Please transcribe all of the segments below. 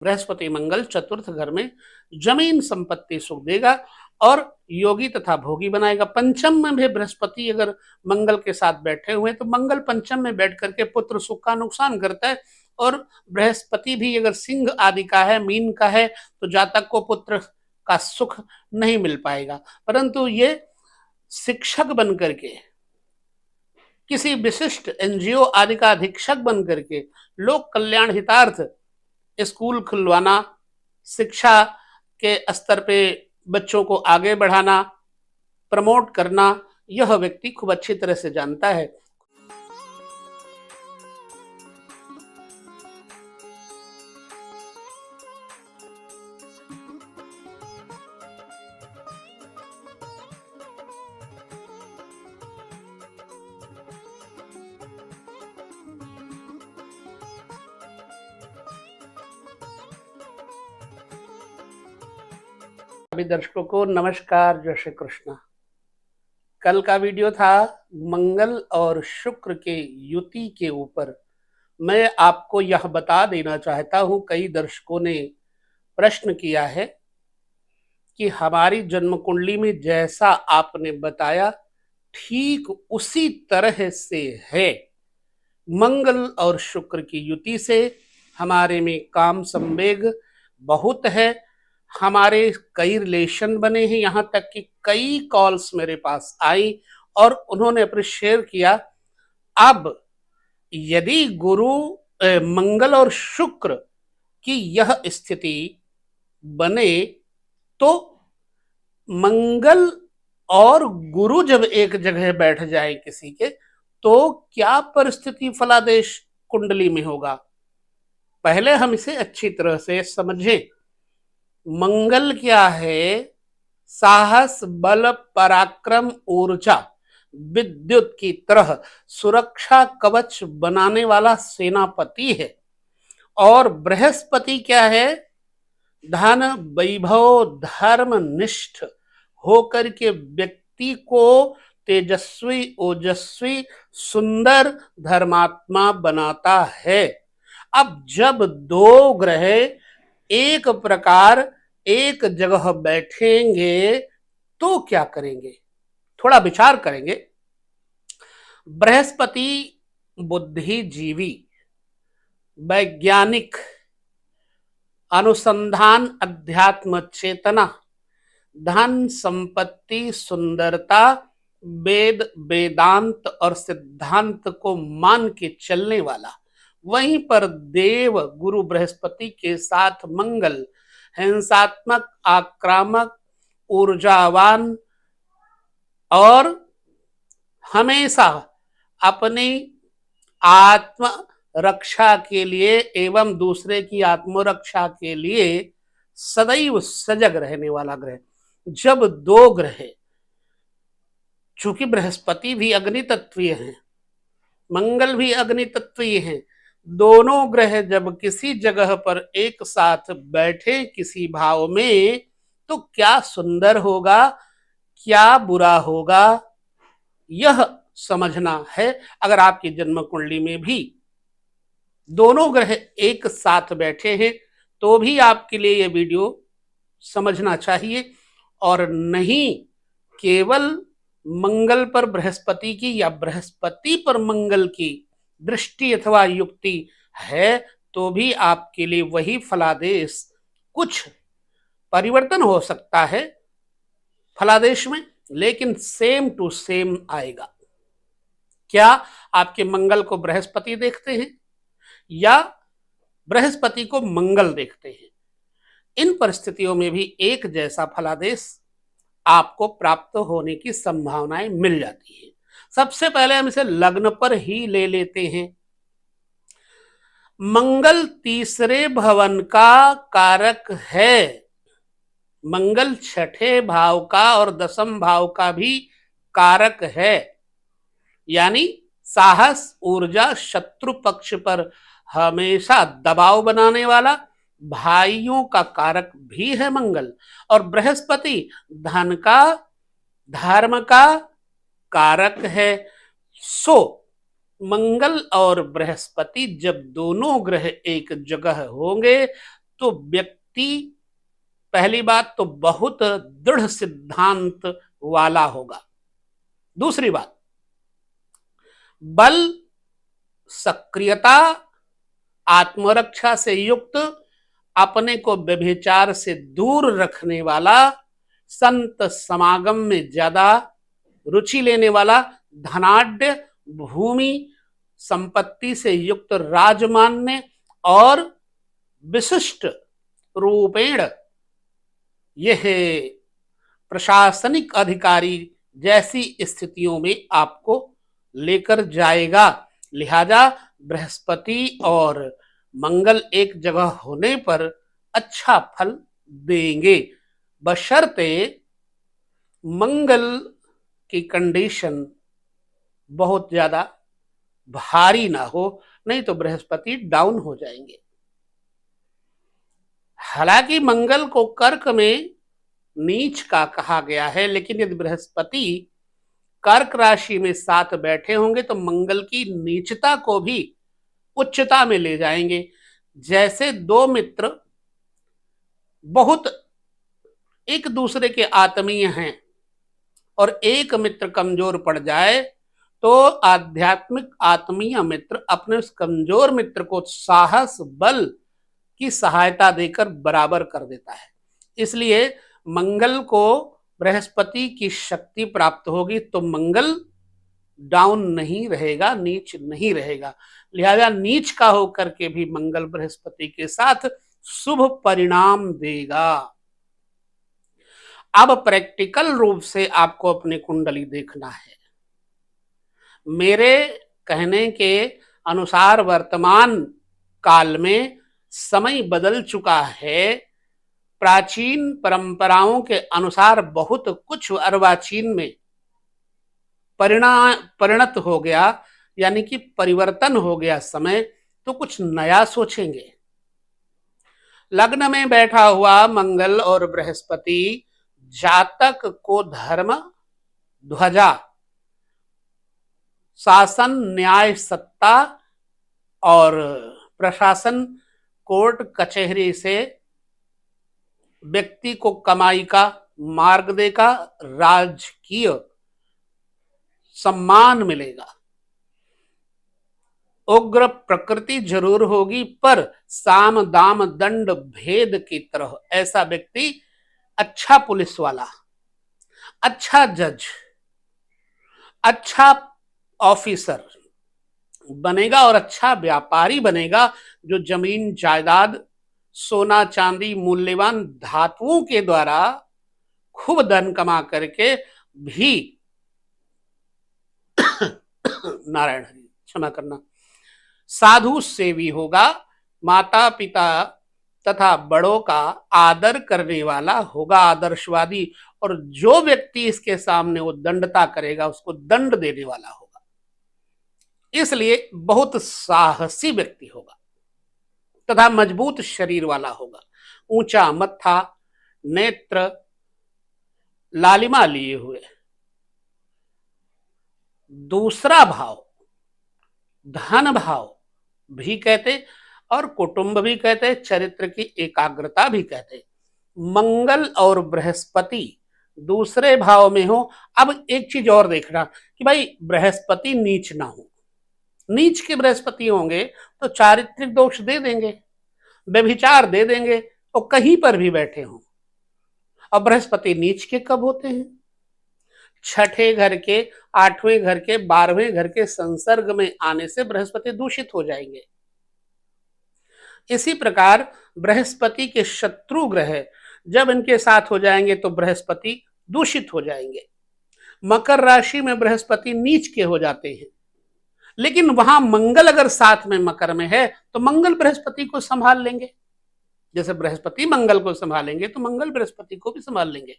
बृहस्पति मंगल चतुर्थ घर में जमीन संपत्ति सुख देगा और योगी तथा भोगी बनाएगा। पंचम में भी बृहस्पति अगर मंगल के साथ बैठे हुए तो मंगल पंचम में बैठ करके पुत्र सुख का नुकसान करता है। और बृहस्पति भी अगर सिंह आदि का है, मीन का है, तो जातक को पुत्र का सुख नहीं मिल पाएगा। परंतु ये शिक्षक बन करके, किसी विशिष्ट एनजीओ आदि का अधीक्षक बन करके लोक कल्याण हितार्थ स्कूल खुलवाना, शिक्षा के स्तर पे बच्चों को आगे बढ़ाना, प्रमोट करना, यह व्यक्ति खूब अच्छी तरह से जानता है। सभी दर्शकों को नमस्कार, जय श्री कृष्ण। कल का वीडियो था मंगल और शुक्र के युति के ऊपर। मैं आपको यह बता देना चाहता हूं, कई दर्शकों ने प्रश्न किया है कि हमारी जन्म कुंडली में जैसा आपने बताया ठीक उसी तरह से है। मंगल और शुक्र की युति से हमारे में काम संवेग बहुत है, हमारे कई रिलेशन बने हैं, यहाँ तक कि कई कॉल्स मेरे पास आई और उन्होंने अप्रिशिएट किया। अब यदि गुरु मंगल और शुक्र की यह स्थिति बने तो मंगल और गुरु जब एक जगह बैठ जाए किसी के, तो क्या परिस्थिति फलादेश कुंडली में होगा। पहले हम इसे अच्छी तरह से समझें। मंगल क्या है? साहस, बल, पराक्रम, ऊर्जा, विद्युत की तरह सुरक्षा कवच बनाने वाला सेनापति है। और बृहस्पति क्या है? धन, वैभव, धर्म निष्ठ होकर के व्यक्ति को तेजस्वी, ओजस्वी, सुंदर, धर्मात्मा बनाता है। अब जब दो ग्रह एक प्रकार एक जगह बैठेंगे तो क्या करेंगे, थोड़ा विचार करेंगे। बृहस्पति बुद्धिजीवी, वैज्ञानिक, अनुसंधान, अध्यात्म चेतना, धन संपत्ति, सुंदरता, वेद, वेदांत और सिद्धांत को मान के चलने वाला। वहीं पर देव गुरु बृहस्पति के साथ मंगल हिंसात्मक, आक्रामक, ऊर्जावान और हमेशा अपनी आत्म रक्षा के लिए एवं दूसरे की आत्मरक्षा के लिए सदैव सजग रहने वाला ग्रह। जब दो ग्रह, चूंकि बृहस्पति भी अग्नि तत्वीय हैं, मंगल भी अग्नि तत्वीय हैं, दोनों ग्रह जब किसी जगह पर एक साथ बैठे किसी भाव में, तो क्या सुंदर होगा, क्या बुरा होगा, यह समझना है। अगर आपकी जन्म कुंडली में भी दोनों ग्रह एक साथ बैठे हैं तो भी आपके लिए यह वीडियो समझना चाहिए, और नहीं केवल मंगल पर बृहस्पति की या बृहस्पति पर मंगल की दृष्टि अथवा युक्ति है तो भी आपके लिए वही फलादेश, कुछ परिवर्तन हो सकता है फलादेश में, लेकिन सेम टू सेम आएगा। क्या आपके मंगल को बृहस्पति देखते हैं या बृहस्पति को मंगल देखते हैं? इन परिस्थितियों में भी एक जैसा फलादेश आपको प्राप्त होने की संभावनाएं मिल जाती है। सबसे पहले हम इसे लग्न पर ही ले लेते हैं। मंगल तीसरे भवन का कारक है। मंगल छठे भाव का और दसम भाव का भी कारक है, यानी साहस, ऊर्जा, शत्रु पक्ष पर हमेशा दबाव बनाने वाला, भाइयों का कारक भी है मंगल। और बृहस्पति धन का, धर्म का कारक है। सो मंगल और बृहस्पति जब दोनों ग्रह एक जगह होंगे तो व्यक्ति पहली बात तो बहुत दृढ़ सिद्धांत वाला होगा। दूसरी बात, बल, सक्रियता, आत्मरक्षा से युक्त, अपने को व्यभिचार से दूर रखने वाला, संत समागम में ज्यादा रुचि लेने वाला, धनाढ्य, भूमि संपत्ति से युक्त राजमान्य और विशिष्ट रूपेण यह प्रशासनिक अधिकारी जैसी स्थितियों में आपको लेकर जाएगा। लिहाजा बृहस्पति और मंगल एक जगह होने पर अच्छा फल देंगे, बशर्ते मंगल की कंडीशन बहुत ज्यादा भारी ना हो, नहीं तो बृहस्पति डाउन हो जाएंगे। हालांकि मंगल को कर्क में नीच का कहा गया है, लेकिन यदि बृहस्पति कर्क राशि में साथ बैठे होंगे तो मंगल की नीचता को भी उच्चता में ले जाएंगे। जैसे दो मित्र बहुत एक दूसरे के आत्मीय हैं और एक मित्र कमजोर पड़ जाए तो आध्यात्मिक आत्मीय मित्र अपने उस कमजोर मित्र को साहस, बल की सहायता देकर बराबर कर देता है। इसलिए मंगल को बृहस्पति की शक्ति प्राप्त होगी तो मंगल डाउन नहीं रहेगा, नीच नहीं रहेगा। लिहाजा नीच का होकर के भी मंगल बृहस्पति के साथ शुभ परिणाम देगा। अब प्रैक्टिकल रूप से आपको अपनी कुंडली देखना है। मेरे कहने के अनुसार वर्तमान काल में समय बदल चुका है। प्राचीन परंपराओं के अनुसार बहुत कुछ अर्वाचीन में परिणत हो गया, यानी कि परिवर्तन हो गया समय, तो कुछ नया सोचेंगे। लग्न में बैठा हुआ मंगल और बृहस्पति जातक को धर्म, ध्वजा, शासन, न्याय, सत्ता और प्रशासन, कोर्ट कचहरी से व्यक्ति को कमाई का मार्ग देगा, राजकीय सम्मान मिलेगा। उग्र प्रकृति जरूर होगी पर साम दाम दंड भेद की तरह ऐसा व्यक्ति अच्छा पुलिस वाला, अच्छा जज, अच्छा ऑफिसर बनेगा और अच्छा व्यापारी बनेगा, जो जमीन जायदाद, सोना चांदी, मूल्यवान धातुओं के द्वारा खूब धन कमा करके भी नारायण हरि क्षमा करना, साधु सेवी होगा, माता पिता तथा बड़ों का आदर करने वाला होगा, आदर्शवादी, और जो व्यक्ति इसके सामने वो दंडता करेगा उसको दंड देने वाला होगा। इसलिए बहुत साहसी व्यक्ति होगा तथा मजबूत शरीर वाला होगा, ऊंचा मत्था, नेत्र लालिमा लिए हुए। दूसरा भाव धन भाव भी कहते और कुटुंब भी कहते, चरित्र की एकाग्रता भी कहते। मंगल और बृहस्पति दूसरे भाव में हो। अब एक चीज और देखना कि भाई बृहस्पति नीच ना हो। नीच के बृहस्पति होंगे तो चारित्रिक दोष दे देंगे, व्यभिचार दे देंगे, और कहीं पर भी बैठे हों। और बृहस्पति नीच के कब होते हैं? छठे घर के, आठवें घर के, 12वें घर के संसर्ग में आने से बृहस्पति दूषित हो जाएंगे। इसी प्रकार बृहस्पति के शत्रु ग्रह जब इनके साथ हो जाएंगे तो बृहस्पति दूषित हो जाएंगे। मकर राशि में बृहस्पति नीच के हो जाते हैं, लेकिन वहां मंगल अगर साथ में मकर में है तो मंगल बृहस्पति को संभाल लेंगे। जैसे बृहस्पति मंगल को संभालेंगे तो मंगल बृहस्पति को भी संभाल लेंगे।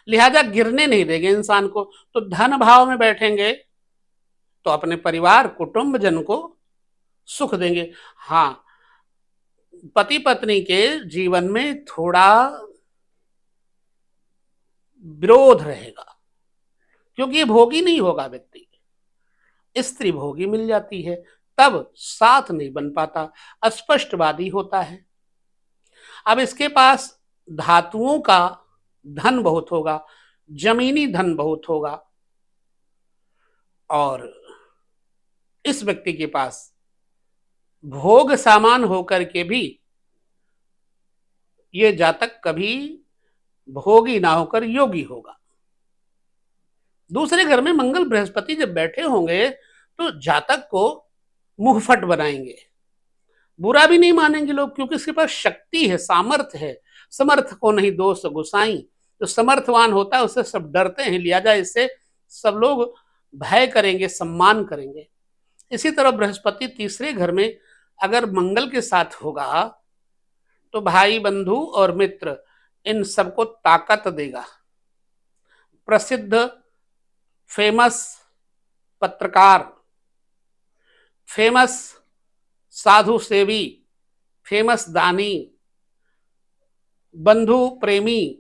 लिहाजा गिरने नहीं देंगे इंसान को। तो धन भाव में बैठेंगे तो अपने परिवार, कुटुंब जन को सुख देंगे। हाँ, पति पत्नी के जीवन में थोड़ा विरोध रहेगा, क्योंकि ये भोगी नहीं होगा व्यक्ति, स्त्री भोगी मिल जाती है, तब साथ नहीं बन पाता, अस्पष्टवादी होता है। अब इसके पास धातुओं का धन बहुत होगा, जमीनी धन बहुत होगा, और इस व्यक्ति के पास भोग सामान होकर के भी ये जातक कभी भोगी ना होकर योगी होगा। दूसरे घर में मंगल बृहस्पति जब बैठे होंगे तो जातक को मुंहफट बनाएंगे, बुरा भी नहीं मानेंगे लोग, क्योंकि इसके पास शक्ति है, सामर्थ्य है। समर्थ को नहीं दोष गुसाई, जो समर्थवान होता है उससे सब डरते हैं, लिहाजा इससे सब लोग भय करेंगे, सम्मान करेंगे। इसी तरह बृहस्पति तीसरे घर में अगर मंगल के साथ होगा तो भाई बंधु और मित्र इन सबको ताकत देगा। प्रसिद्ध फेमस पत्रकार, फेमस साधु सेवी, फेमस दानी, बंधु प्रेमी,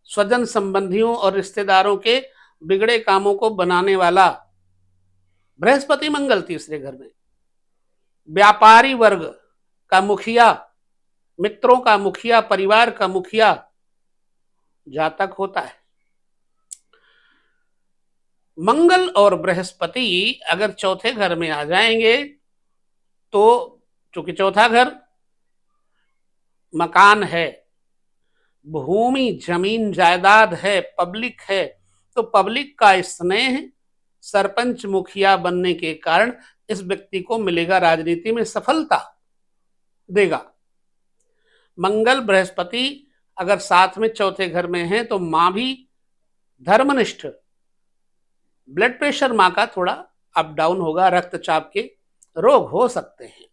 स्वजन संबंधियों और रिश्तेदारों के बिगड़े कामों को बनाने वाला बृहस्पति मंगल तीसरे घर में व्यापारी वर्ग का मुखिया, मित्रों का मुखिया, परिवार का मुखिया जातक होता है। मंगल और बृहस्पति अगर चौथे घर में आ जाएंगे तो चूंकि चौथा घर मकान है, भूमि जमीन जायदाद है, पब्लिक है, तो पब्लिक का स्नेह सरपंच मुखिया बनने के कारण इस व्यक्ति को मिलेगा, राजनीति में सफलता देगा। मंगल बृहस्पति अगर साथ में चौथे घर में है तो मां भी धर्मनिष्ठ, ब्लड प्रेशर मां का थोड़ा अप डाउन होगा, रक्तचाप के रोग हो सकते हैं।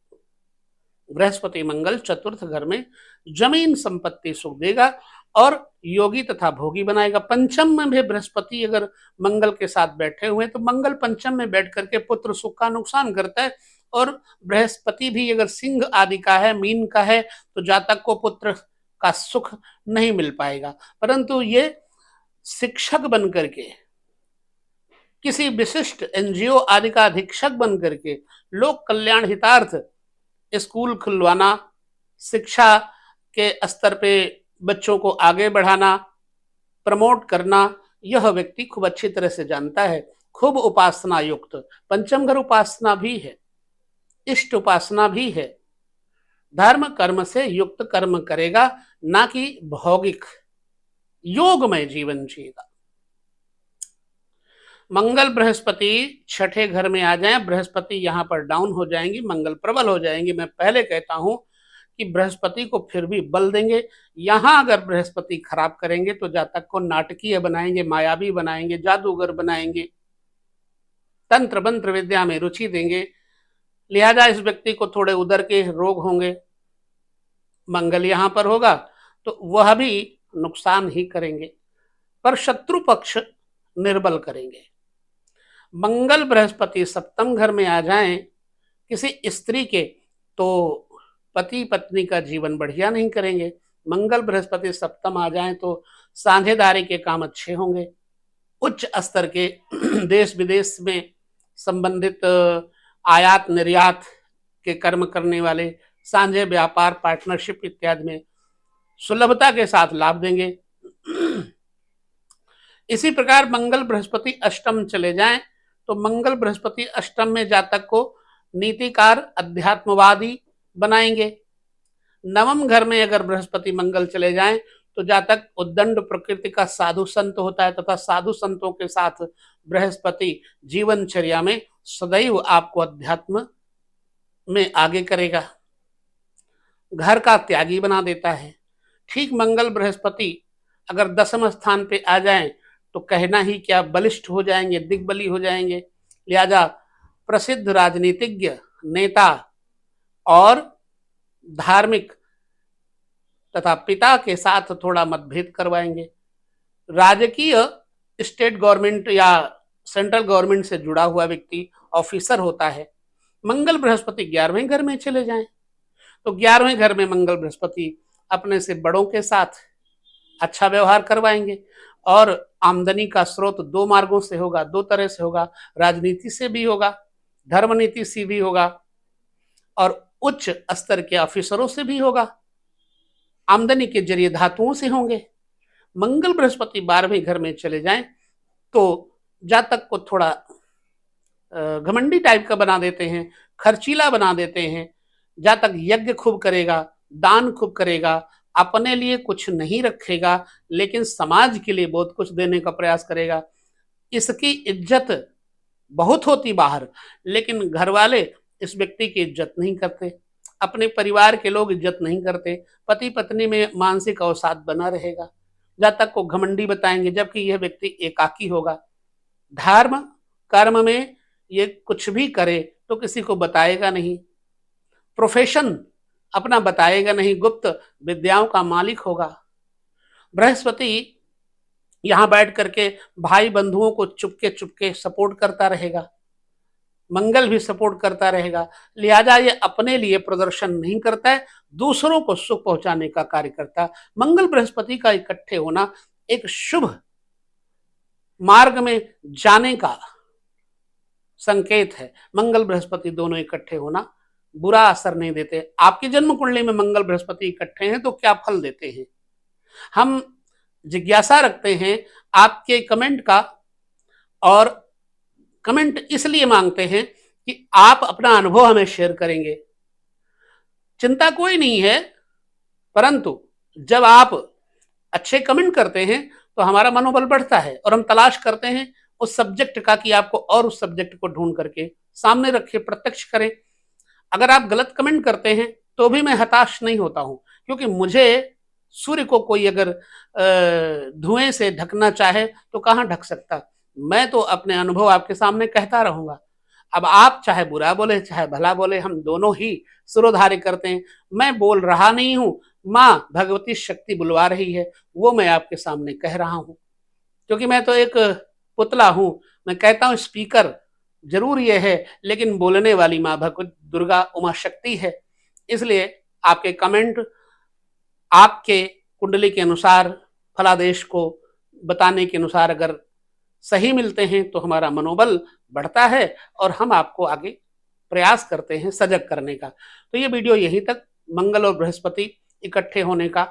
बृहस्पति मंगल चतुर्थ घर में जमीन संपत्ति सुख देगा और योगी तथा भोगी बनाएगा। पंचम में भी बृहस्पति अगर मंगल के साथ बैठे हुए तो मंगल पंचम में बैठ करके पुत्र सुख का नुकसान करता है, और बृहस्पति भी अगर सिंह आदि का है, मीन का है, तो जातक को पुत्र का सुख नहीं मिल पाएगा। परंतु ये शिक्षक बन करके, किसी विशिष्ट एनजीओ आदि का अधीक्षक बन करके लोक कल्याण हितार्थ स्कूल खुलवाना, शिक्षा के स्तर पे बच्चों को आगे बढ़ाना, प्रमोट करना, यह व्यक्ति खूब अच्छी तरह से जानता है। खूब उपासना युक्त, पंचम घर उपासना भी है, इष्ट उपासना भी है, धर्म कर्म से युक्त कर्म करेगा, ना कि भौगिक योगमय जीवन जिएगा। मंगल बृहस्पति छठे घर में आ जाएं, बृहस्पति यहां पर डाउन हो जाएंगी, मंगल प्रबल हो जाएंगे। मैं पहले कहता हूं कि बृहस्पति को फिर भी बल देंगे। यहां अगर बृहस्पति खराब करेंगे तो जातक को नाटकीय बनाएंगे, मायावी बनाएंगे, जादूगर बनाएंगे, तंत्र मंत्र विद्या में रुचि देंगे, लिहाजा इस व्यक्ति को थोड़े उदर के रोग होंगे। मंगल यहां पर होगा तो वह भी नुकसान ही करेंगे, पर शत्रु पक्ष निर्बल करेंगे। मंगल बृहस्पति सप्तम घर में आ जाएं किसी स्त्री के तो पति पत्नी का जीवन बढ़िया नहीं करेंगे। मंगल बृहस्पति सप्तम आ जाएं तो साझेदारी के काम अच्छे होंगे। उच्च स्तर के देश विदेश में संबंधित आयात निर्यात के कर्म करने वाले, साझे व्यापार, पार्टनरशिप इत्यादि में सुलभता के साथ लाभ देंगे। इसी प्रकार मंगल बृहस्पति अष्टम चले जाएं तो मंगल बृहस्पति अष्टम में जातक को नीतिकार, अध्यात्मवादी बनाएंगे। नवम घर में अगर बृहस्पति मंगल चले जाएं तो जातक उद्दंड प्रकृति का साधु संत होता है, तथा साधु संतों के साथ बृहस्पति जीवनचर्या में सदैव आपको अध्यात्म में आगे करेगा, घर का त्यागी बना देता है। ठीक मंगल बृहस्पति अगर दसम स्थान पे आ जाएं तो कहना ही क्या, बलिष्ठ हो जाएंगे, दिग्बली हो जाएंगे। लिहाजा प्रसिद्ध राजनीतिज्ञ, नेता और धार्मिक तथा पिता के साथ थोड़ा मतभेद करवाएंगे। राजकीय, स्टेट गवर्नमेंट या सेंट्रल गवर्नमेंट से जुड़ा हुआ व्यक्ति ऑफिसर होता है। मंगल बृहस्पति 11वें घर में चले जाएं तो 11वें घर में मंगल बृहस्पति अपने से बड़ों के साथ अच्छा व्यवहार करवाएंगे, और आमदनी का स्रोत दो मार्गों से होगा, दो तरह से होगा। राजनीति से भी होगा, धर्म नीति से भी होगा, और उच्च स्तर के ऑफिसरों से भी होगा। आमदनी के जरिए धातुओं से होंगे। मंगल बृहस्पति 12वें घर में चले जाएं तो जातक को थोड़ा घमंडी टाइप का बना देते हैं, खर्चीला बना देते हैं। जातक यज्ञ खूब करेगा, दान खूब करेगा, अपने लिए कुछ नहीं रखेगा, लेकिन समाज के लिए बहुत कुछ देने का प्रयास करेगा। इसकी इज्जत बहुत होती बाहर, लेकिन घर वाले इस व्यक्ति की इज्जत नहीं करते, अपने परिवार के लोग इज्जत नहीं करते, पति पत्नी में मानसिक अवसाद बना रहेगा। जातक को घमंडी बताएंगे, जबकि यह व्यक्ति एकाकी होगा। धर्म कर्म में ये कुछ भी करे तो किसी को बताएगा नहीं, प्रोफेशन अपना बताएगा नहीं, गुप्त विद्याओं का मालिक होगा। बृहस्पति यहां बैठ करके भाई बंधुओं को चुपके चुपके सपोर्ट करता रहेगा, मंगल भी सपोर्ट करता रहेगा। लिहाजा ये अपने लिए प्रदर्शन नहीं करता है, दूसरों को सुख पहुंचाने का कार्य करता है। मंगल बृहस्पति का इकट्ठे होना एक शुभ मार्ग में जाने का संकेत है। मंगल बृहस्पति दोनों इकट्ठे होना बुरा असर नहीं देते। आपकी जन्म कुंडली में मंगल बृहस्पति इकट्ठे हैं तो क्या फल देते हैं, हम जिज्ञासा रखते हैं आपके कमेंट का, और कमेंट इसलिए मांगते हैं कि आप अपना अनुभव हमें शेयर करेंगे। चिंता कोई नहीं है, परंतु जब आप अच्छे कमेंट करते हैं तो हमारा मनोबल बढ़ता है और हम तलाश करते हैं उस सब्जेक्ट का कि आपको और उस सब्जेक्ट को ढूंढ करके सामने रखे, प्रत्यक्ष करें। अगर आप गलत कमेंट करते हैं तो भी मैं हताश नहीं होता हूं, क्योंकि मुझे सूर्य को कोई अगर धुएं से ढकना चाहे तो कहां ढक सकता। मैं तो अपने अनुभव आपके सामने कहता रहूंगा। अब आप चाहे बुरा बोले चाहे भला बोले, हम दोनों ही सिरोधार्य करते हैं। मैं बोल रहा नहीं हूं, माँ भगवती शक्ति बुलवा रही है, वो मैं आपके सामने कह रहा हूं। क्योंकि मैं तो एक पुतला हूं, मैं कहता हूं स्पीकर जरूर ये है, लेकिन बोलने वाली माँ भगवती दुर्गा उमा शक्ति है। इसलिए आपके कमेंट आपके कुंडली के अनुसार, फलादेश को बताने के अनुसार अगर सही मिलते हैं तो हमारा मनोबल बढ़ता है और हम आपको आगे प्रयास करते हैं सजग करने का। तो ये वीडियो यहीं तक मंगल और बृहस्पति इकट्ठे होने का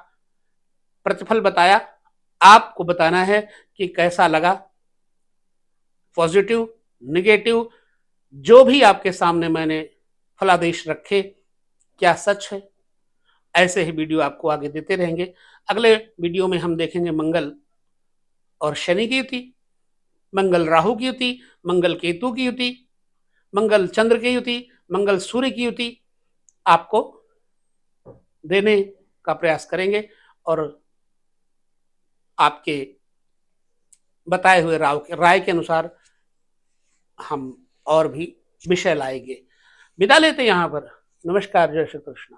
प्रतिफल बताया। आपको बताना है कि कैसा लगा, पॉजिटिव निगेटिव, जो भी आपके सामने मैंने फलादेश रखे क्या सच है। ऐसे ही वीडियो आपको आगे देते रहेंगे। अगले वीडियो में हम देखेंगे मंगल और शनि की युति, मंगल राहु की युति, मंगल केतु की युति, मंगल चंद्र की युति, मंगल सूर्य की युति आपको देने का प्रयास करेंगे और आपके बताए हुए राय के अनुसार हम और भी विषय लाएंगे। विदा लेते हैं यहाँ पर। नमस्कार, जय श्री कृष्ण।